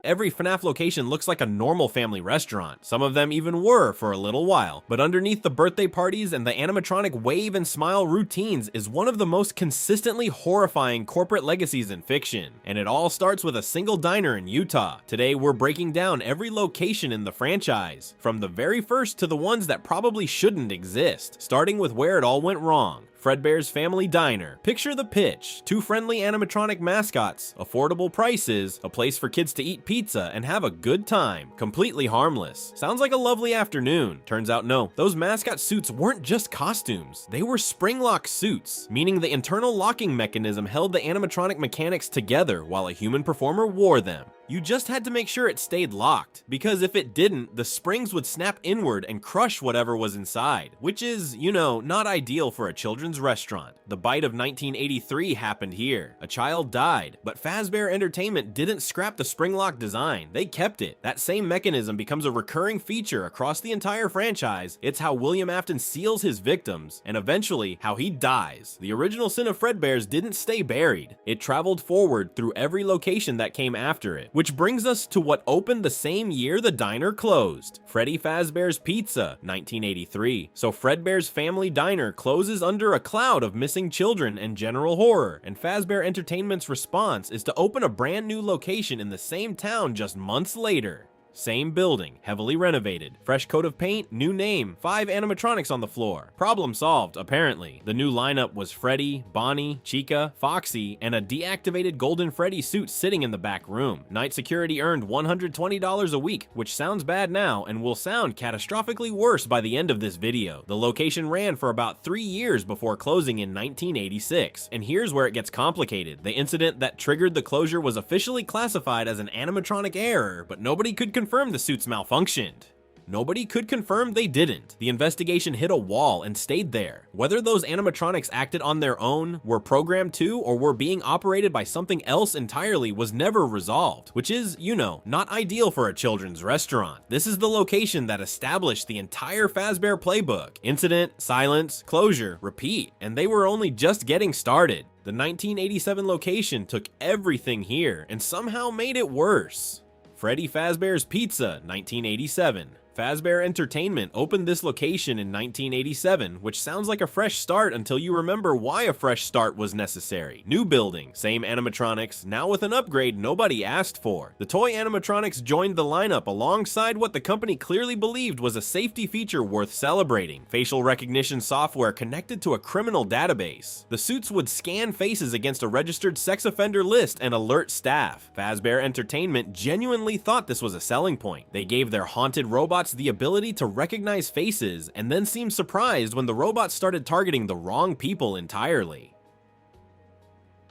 every FNAF location looks like a normal family restaurant. Some of them even were for a little while. But underneath the birthday parties and the animatronic wave and smile routines is one of the most consistently horrifying corporate legacies in fiction. And it all starts with a single diner in Utah. Today we're breaking down every location in the franchise, from the very first to the ones that probably shouldn't exist, starting with where it all went wrong. Fredbear's Family Diner. Picture the pitch. 2 friendly animatronic mascots, affordable prices, a place for kids to eat pizza and have a good time. Completely harmless. Sounds like a lovely afternoon. Turns out no. Those mascot suits weren't just costumes. They were spring-lock suits, meaning the internal locking mechanism held the animatronic mechanics together while a human performer wore them. You just had to make sure it stayed locked, because if it didn't, the springs would snap inward and crush whatever was inside, which is, you know, not ideal for a children's restaurant. The bite of 1983 happened here. A child died, but Fazbear Entertainment didn't scrap the spring lock design, they kept it. That same mechanism becomes a recurring feature across the entire franchise. It's how William Afton seals his victims, and eventually, how he dies. The original sin of Fredbear's didn't stay buried. It traveled forward through every location that came after it. Which brings us to what opened the same year the diner closed. Freddy Fazbear's Pizza, 1983. So Fredbear's Family Diner closes under a cloud of missing children and general horror, and Fazbear Entertainment's response is to open a brand new location in the same town just months later. Same building, heavily renovated. Fresh coat of paint, new name, 5 animatronics on the floor. Problem solved, apparently. The new lineup was Freddy, Bonnie, Chica, Foxy, and a deactivated Golden Freddy suit sitting in the back room. Night security earned $120 a week, which sounds bad now and will sound catastrophically worse by the end of this video. The location ran for about 3 years before closing in 1986. And here's where it gets complicated. The incident that triggered the closure was officially classified as an animatronic error, but nobody could confirm the suits malfunctioned. Nobody could confirm they didn't. The investigation hit a wall and stayed there. Whether those animatronics acted on their own, were programmed to, or were being operated by something else entirely was never resolved, which is, you know, not ideal for a children's restaurant. This is the location that established the entire Fazbear playbook. Incident, silence, closure, repeat, and they were only just getting started. The 1987 location took everything here and somehow made it worse. Freddy Fazbear's Pizza, 1987. Fazbear Entertainment opened this location in 1987, which sounds like a fresh start until you remember why a fresh start was necessary. New building, same animatronics, now with an upgrade nobody asked for. The toy animatronics joined the lineup alongside what the company clearly believed was a safety feature worth celebrating: facial recognition software connected to a criminal database. The suits would scan faces against a registered sex offender list and alert staff. Fazbear Entertainment genuinely thought this was a selling point. They gave their haunted robots the ability to recognize faces, and then seemed surprised when the robots started targeting the wrong people entirely.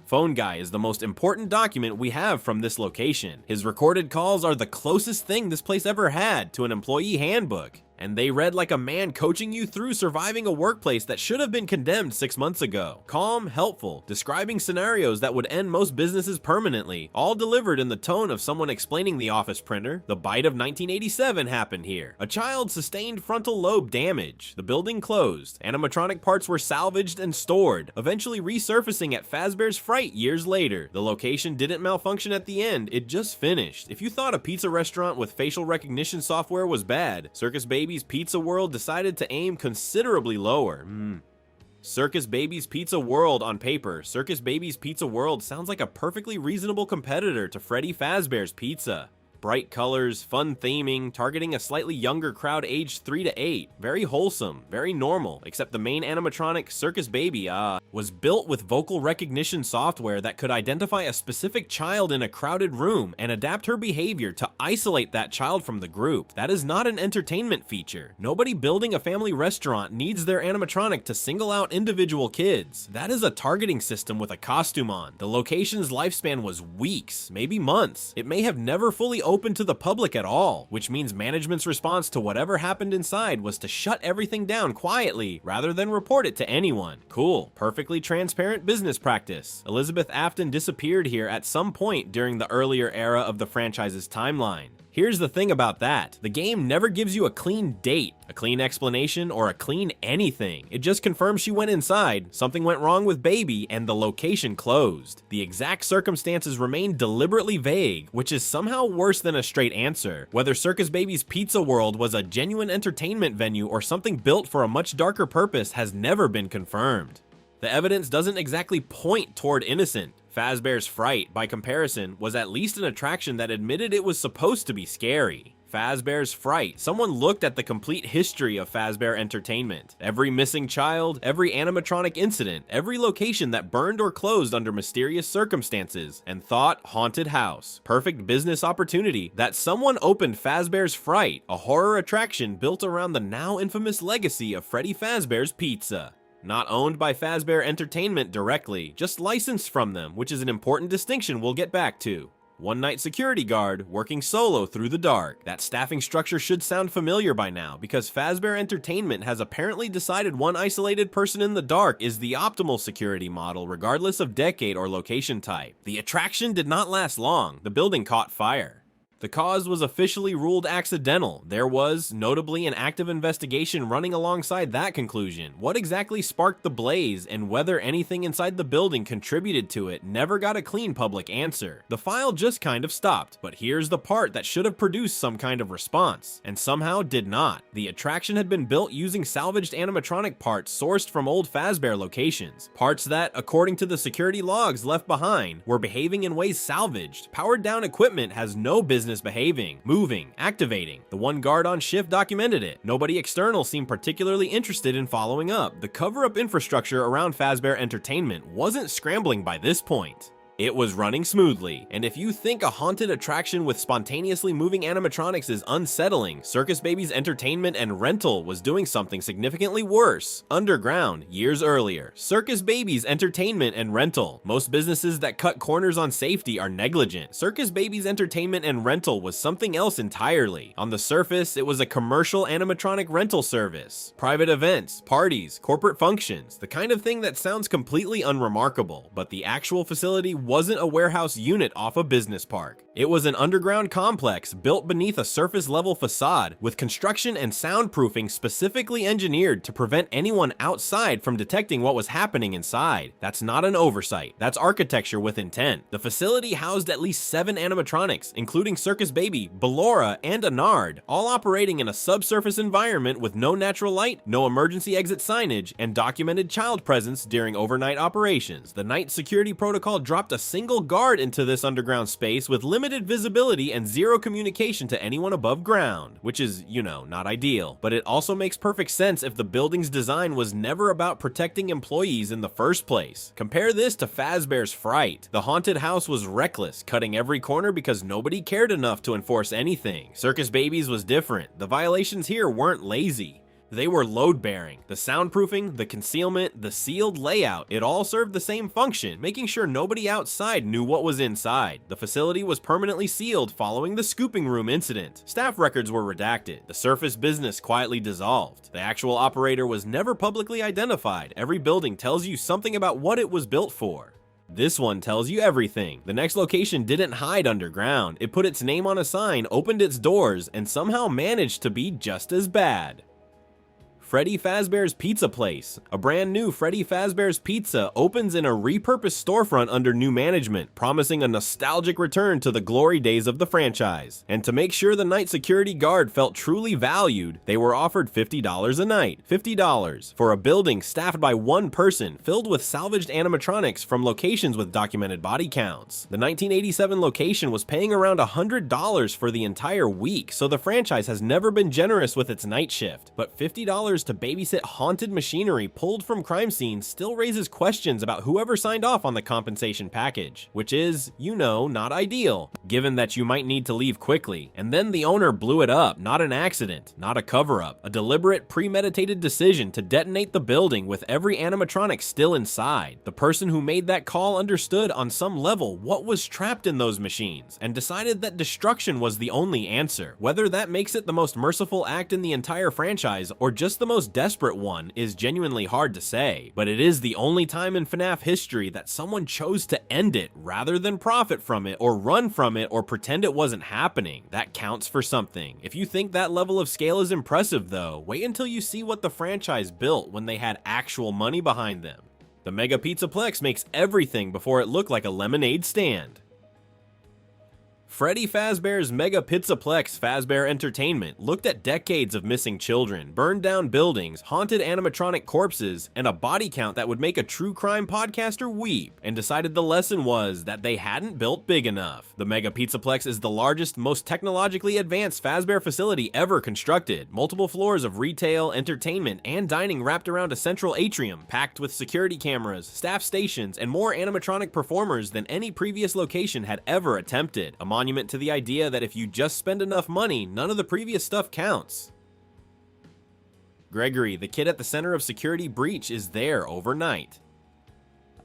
Phone Guy is the most important document we have from this location. His recorded calls are the closest thing this place ever had to an employee handbook, and they read like a man coaching you through surviving a workplace that should have been condemned 6 months ago. Calm, helpful, describing scenarios that would end most businesses permanently, all delivered in the tone of someone explaining the office printer. The bite of 1987 happened here. A child sustained frontal lobe damage. The building closed. Animatronic parts were salvaged and stored, eventually resurfacing at Fazbear's Fright years later. The location didn't malfunction at the end, it just finished. If you thought a pizza restaurant with facial recognition software was bad, Circus Baby's Pizza World decided to aim considerably lower. Circus Baby's Pizza World on paper. Circus Baby's Pizza World sounds like a perfectly reasonable competitor to Freddy Fazbear's Pizza. Bright colors, fun theming, targeting a slightly younger crowd aged 3 to 8. Very wholesome, very normal, except the main animatronic, Circus Baby, was built with vocal recognition software that could identify a specific child in a crowded room and adapt her behavior to isolate that child from the group. That is not an entertainment feature. Nobody building a family restaurant needs their animatronic to single out individual kids. That is a targeting system with a costume on. The location's lifespan was weeks, maybe months. It may have never fully open to the public at all, which means management's response to whatever happened inside was to shut everything down quietly rather than report it to anyone. Cool, perfect perfectly transparent business practice. Elizabeth Afton disappeared here at some point during the earlier era of the franchise's timeline. Here's the thing about that. The game never gives you a clean date, a clean explanation, or a clean anything. It just confirms she went inside, something went wrong with Baby, and the location closed. The exact circumstances remain deliberately vague, which is somehow worse than a straight answer. Whether Circus Baby's Pizza World was a genuine entertainment venue or something built for a much darker purpose has never been confirmed. The evidence doesn't exactly point toward innocent. Fazbear's Fright, by comparison, was at least an attraction that admitted it was supposed to be scary. Fazbear's Fright. Someone looked at the complete history of Fazbear Entertainment. Every missing child, every animatronic incident, every location that burned or closed under mysterious circumstances, and thought, haunted house. Perfect business opportunity that someone opened Fazbear's Fright, a horror attraction built around the now infamous legacy of Freddy Fazbear's Pizza. Not owned by Fazbear Entertainment directly, just licensed from them, which is an important distinction we'll get back to. One-night security guard, working solo through the dark. That staffing structure should sound familiar by now, because Fazbear Entertainment has apparently decided one isolated person in the dark is the optimal security model regardless of decade or location type. The attraction did not last long. The building caught fire. The cause was officially ruled accidental. There was, notably, an active investigation running alongside that conclusion. What exactly sparked the blaze and whether anything inside the building contributed to it never got a clean public answer. The file just kind of stopped, but here's the part that should have produced some kind of response, and somehow did not. The attraction had been built using salvaged animatronic parts sourced from old Fazbear locations. Parts that, according to the security logs left behind, were behaving in ways salvaged. Powered down equipment has no business behaving, moving, activating. The one guard on shift documented it. Nobody external seemed particularly interested in following up. The cover-up infrastructure around Fazbear Entertainment wasn't scrambling by this point. It was running smoothly, and if you think a haunted attraction with spontaneously moving animatronics is unsettling, Circus Baby's entertainment and rental was doing something significantly worse. Underground, years earlier. Circus Baby's entertainment and rental. Most businesses that cut corners on safety are negligent. Circus Baby's entertainment and rental was something else entirely. On the surface, it was a commercial animatronic rental service. Private events, parties, corporate functions, the kind of thing that sounds completely unremarkable, but the actual facility wasn't a warehouse unit off a business park. It was an underground complex built beneath a surface-level facade with construction and soundproofing specifically engineered to prevent anyone outside from detecting what was happening inside. That's not an oversight. That's architecture with intent. The facility housed at least 7 animatronics, including Circus Baby, Ballora, and Anard, all operating in a subsurface environment with no natural light, no emergency exit signage, and documented child presence during overnight operations. The night security protocol dropped a single guard into this underground space with limited visibility and zero communication to anyone above ground, which is, you know, not ideal. But it also makes perfect sense if the building's design was never about protecting employees in the first place. Compare this to Fazbear's Fright. The haunted house was reckless, cutting every corner because nobody cared enough to enforce anything. Circus Baby's was different. The violations here weren't lazy. They were load-bearing. The soundproofing, the concealment, the sealed layout, it all served the same function, making sure nobody outside knew what was inside. The facility was permanently sealed following the scooping room incident. Staff records were redacted. The surface business quietly dissolved. The actual operator was never publicly identified. Every building tells you something about what it was built for. This one tells you everything. The next location didn't hide underground. It put its name on a sign, opened its doors, and somehow managed to be just as bad. Freddy Fazbear's Pizza Place. A brand new Freddy Fazbear's Pizza opens in a repurposed storefront under new management, promising a nostalgic return to the glory days of the franchise. And to make sure the night security guard felt truly valued, they were offered $50 a night. $50 for a building staffed by one person, filled with salvaged animatronics from locations with documented body counts. The 1987 location was paying around $100 for the entire week, so the franchise has never been generous with its night shift. But $50 to babysit haunted machinery pulled from crime scenes still raises questions about whoever signed off on the compensation package, which is, you know, not ideal, given that you might need to leave quickly. And then the owner blew it up, not an accident, not a cover-up, a deliberate, premeditated decision to detonate the building with every animatronic still inside. The person who made that call understood on some level what was trapped in those machines, and decided that destruction was the only answer. Whether that makes it the most merciful act in the entire franchise, or just the most desperate one is genuinely hard to say, but it is the only time in FNAF history that someone chose to end it rather than profit from it or run from it or pretend it wasn't happening. That counts for something. If you think that level of scale is impressive though, wait until you see what the franchise built when they had actual money behind them. The Mega Pizzaplex makes everything before it looked like a lemonade stand. Freddy Fazbear's Mega Pizzaplex Fazbear Entertainment looked at decades of missing children, burned down buildings, haunted animatronic corpses, and a body count that would make a true crime podcaster weep, and decided the lesson was that they hadn't built big enough. The Mega Pizzaplex is the largest, most technologically advanced Fazbear facility ever constructed. Multiple floors of retail, entertainment, and dining wrapped around a central atrium, packed with security cameras, staff stations, and more animatronic performers than any previous location had ever attempted. A monument to the idea that if you just spend enough money, none of the previous stuff counts. Gregory, the kid at the center of security breach, is there overnight,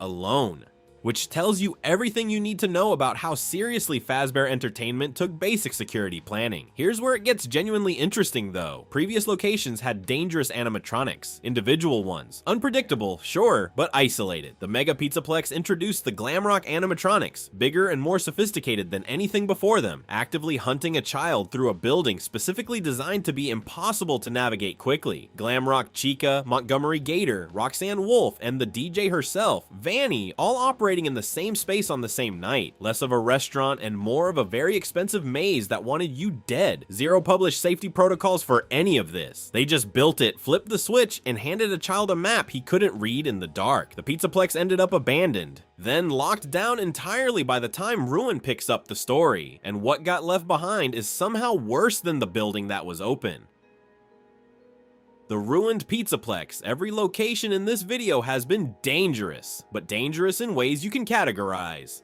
alone, which tells you everything you need to know about how seriously Fazbear Entertainment took basic security planning. Here's where it gets genuinely interesting though. Previous locations had dangerous animatronics, individual ones. Unpredictable, sure, but isolated. The Mega Pizzaplex introduced the Glamrock animatronics, bigger and more sophisticated than anything before them, actively hunting a child through a building specifically designed to be impossible to navigate quickly. Glamrock Chica, Montgomery Gator, Roxanne Wolf, and the DJ herself, Vanny, all operating in the same space on the same night. Less of a restaurant and more of a very expensive maze that wanted you dead. Zero published safety protocols for any of this. They just built it, flipped the switch, and handed a child a map he couldn't read in the dark. The Pizzaplex ended up abandoned, then locked down entirely by the time Ruin picks up the story. And what got left behind is somehow worse than the building that was open. The Ruined Pizzaplex. Every location in this video has been dangerous, but dangerous in ways you can categorize.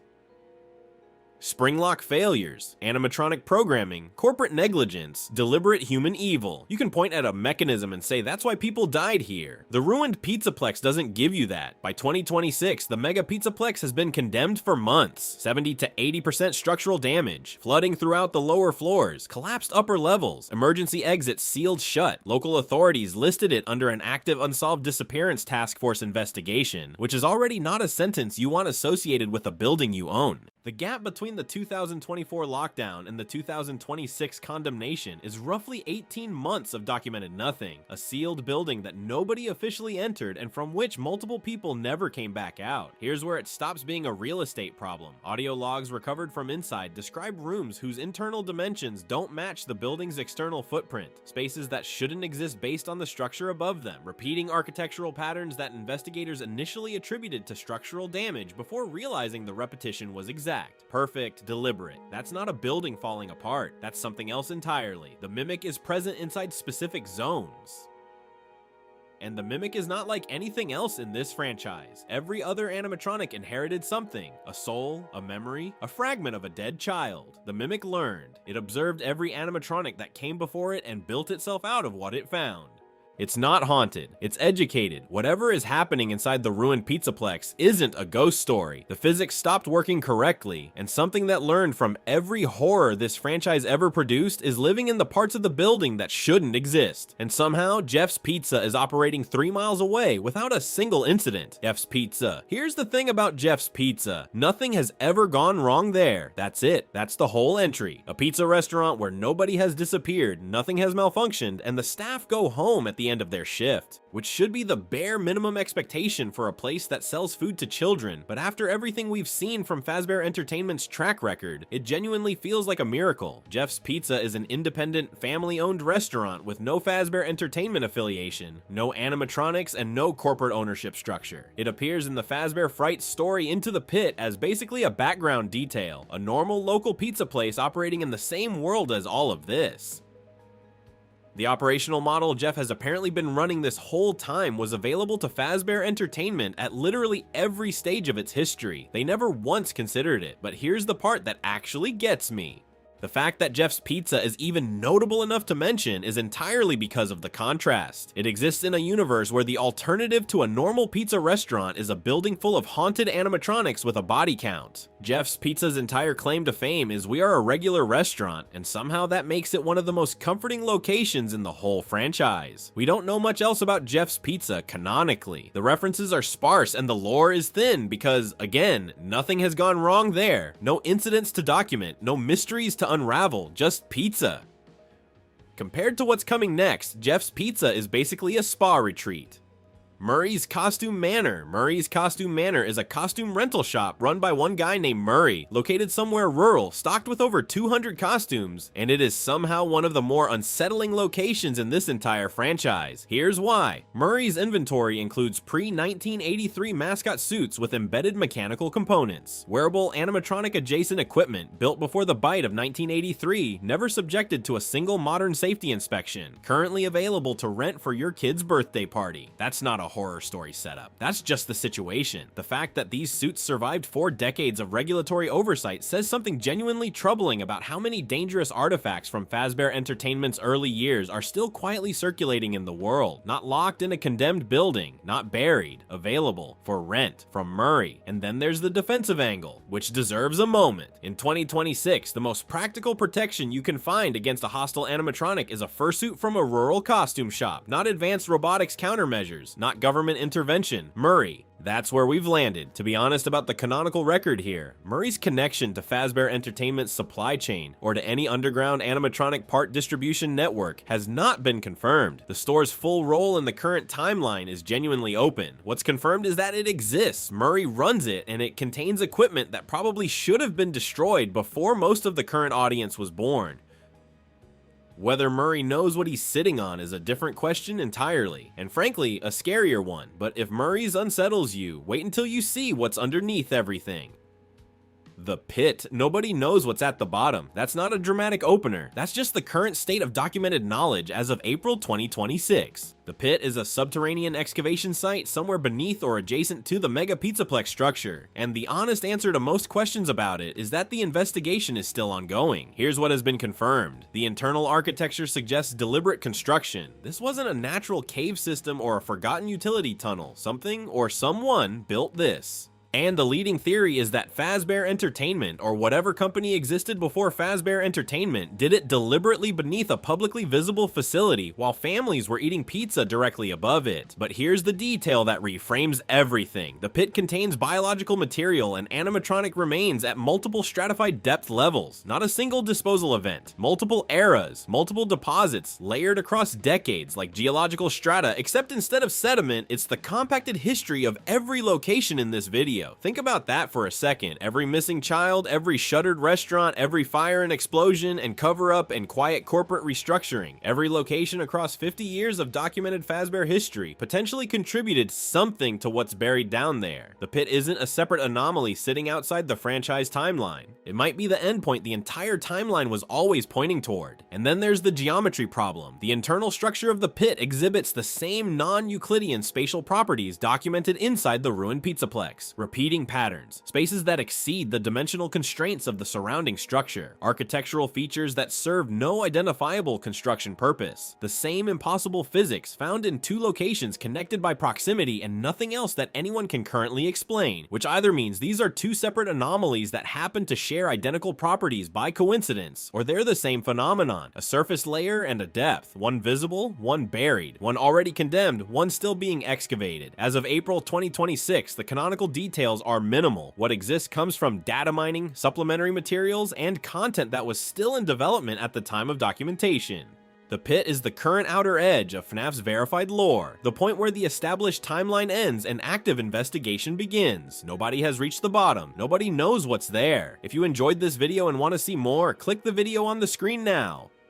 Springlock failures, animatronic programming, corporate negligence, deliberate human evil. You can point at a mechanism and say that's why people died here. The Ruined Pizzaplex doesn't give you that. By 2026, the Mega Pizzaplex has been condemned for months. 70 to 80% structural damage, flooding throughout the lower floors, collapsed upper levels, emergency exits sealed shut. Local authorities listed it under an active unsolved disappearance task force investigation, which is already not a sentence you want associated with a building you own. The gap between the 2024 lockdown and the 2026 condemnation is roughly 18 months of documented nothing, a sealed building that nobody officially entered and from which multiple people never came back out. Here's where it stops being a real estate problem. Audio logs recovered from inside describe rooms whose internal dimensions don't match the building's external footprint, spaces that shouldn't exist based on the structure above them, repeating architectural patterns that investigators initially attributed to structural damage before realizing the repetition was exact. Perfect, deliberate. That's not a building falling apart. That's something else entirely. The mimic is present inside specific zones. And the mimic is not like anything else in this franchise. Every other animatronic inherited something. A soul, a memory, a fragment of a dead child. The mimic learned. It observed every animatronic that came before it and built itself out of what it found. It's not haunted, it's educated. Whatever is happening inside the Ruined Pizzaplex isn't a ghost story. The physics stopped working correctly, and something that learned from every horror this franchise ever produced is living in the parts of the building that shouldn't exist. And somehow, Jeff's Pizza is operating 3 miles away without a single incident. Jeff's Pizza. Here's the thing about Jeff's Pizza. Nothing has ever gone wrong there. That's it. That's the whole entry. A pizza restaurant where nobody has disappeared, nothing has malfunctioned, and the staff go home at the end of their shift, which should be the bare minimum expectation for a place that sells food to children. But after everything we've seen from Fazbear Entertainment's track record, it genuinely feels like a miracle. Jeff's Pizza is an independent, family-owned restaurant with no Fazbear Entertainment affiliation, no animatronics, and no corporate ownership structure. It appears in the Fazbear Fright story Into the Pit as basically a background detail, a normal local pizza place operating in the same world as all of this. The operational model Jeff has apparently been running this whole time was available to Fazbear Entertainment at literally every stage of its history. They never once considered it, but here's the part that actually gets me. The fact that Jeff's Pizza is even notable enough to mention is entirely because of the contrast. It exists in a universe where the alternative to a normal pizza restaurant is a building full of haunted animatronics with a body count. Jeff's Pizza's entire claim to fame is we are a regular restaurant, and somehow that makes it one of the most comforting locations in the whole franchise. We don't know much else about Jeff's Pizza canonically. The references are sparse and the lore is thin because, again, nothing has gone wrong there. No incidents to document, no mysteries to unravel, just pizza. Compared to what's coming next, Jeff's Pizza is basically a spa retreat. Murray's Costume Manor. Murray's Costume Manor is a costume rental shop run by one guy named Murray, located somewhere rural, stocked with over 200 costumes, and it is somehow one of the more unsettling locations in this entire franchise. Here's why. Murray's inventory includes pre-1983 mascot suits with embedded mechanical components, wearable animatronic adjacent equipment built before the bite of 1983, never subjected to a single modern safety inspection, currently available to rent for your kid's birthday party. That's not a horror story setup. That's just the situation. The fact that these suits survived 4 decades of regulatory oversight says something genuinely troubling about how many dangerous artifacts from Fazbear Entertainment's early years are still quietly circulating in the world, not locked in a condemned building, not buried, available for rent from Murray. And then there's the defensive angle, which deserves a moment. In 2026, the most practical protection you can find against a hostile animatronic is a fursuit from a rural costume shop, not advanced robotics countermeasures, not government intervention. Murray. That's where we've landed. To be honest about the canonical record here, Murray's connection to Fazbear Entertainment's supply chain or to any underground animatronic part distribution network has not been confirmed. The store's full role in the current timeline is genuinely open. What's confirmed is that it exists, Murray runs it, and it contains equipment that probably should have been destroyed before most of the current audience was born. Whether Murray knows what he's sitting on is a different question entirely, and frankly, a scarier one, but if Murray's unsettles you, wait until you see what's underneath everything. The Pit. Nobody knows what's at the bottom. That's not a dramatic opener. That's just the current state of documented knowledge as of April 2026. The Pit is a subterranean excavation site somewhere beneath or adjacent to the Mega Pizzaplex structure, and the honest answer to most questions about it is that the investigation is still ongoing. Here's what has been confirmed. The internal architecture suggests deliberate construction. This wasn't a natural cave system or a forgotten utility tunnel. Something or someone built this. And the leading theory is that Fazbear Entertainment, or whatever company existed before Fazbear Entertainment, did it deliberately beneath a publicly visible facility while families were eating pizza directly above it. But here's the detail that reframes everything. The pit contains biological material and animatronic remains at multiple stratified depth levels. Not a single disposal event. Multiple eras, multiple deposits, layered across decades like geological strata, except instead of sediment, it's the compacted history of every location in this video. Think about that for a second. Every missing child, every shuttered restaurant, every fire and explosion and cover-up and quiet corporate restructuring. Every location across 50 years of documented Fazbear history potentially contributed something to what's buried down there. The pit isn't a separate anomaly sitting outside the franchise timeline. It might be the endpoint the entire timeline was always pointing toward. And then there's the geometry problem. The internal structure of the pit exhibits the same non-Euclidean spatial properties documented inside the Ruined Pizzaplex. Repeating patterns, spaces that exceed the dimensional constraints of the surrounding structure, architectural features that serve no identifiable construction purpose, the same impossible physics found in 2 locations connected by proximity and nothing else that anyone can currently explain, which either means these are 2 separate anomalies that happen to share identical properties by coincidence, or they're the same phenomenon, a surface layer and a depth, one visible, one buried, one already condemned, one still being excavated. As of April 2026, the canonical details are minimal. What exists comes from data mining, supplementary materials, and content that was still in development at the time of documentation. The pit is the current outer edge of FNAF's verified lore, the point where the established timeline ends and active investigation begins. Nobody has reached the bottom. Nobody knows what's there. If you enjoyed this video and want to see more, click the video on the screen now.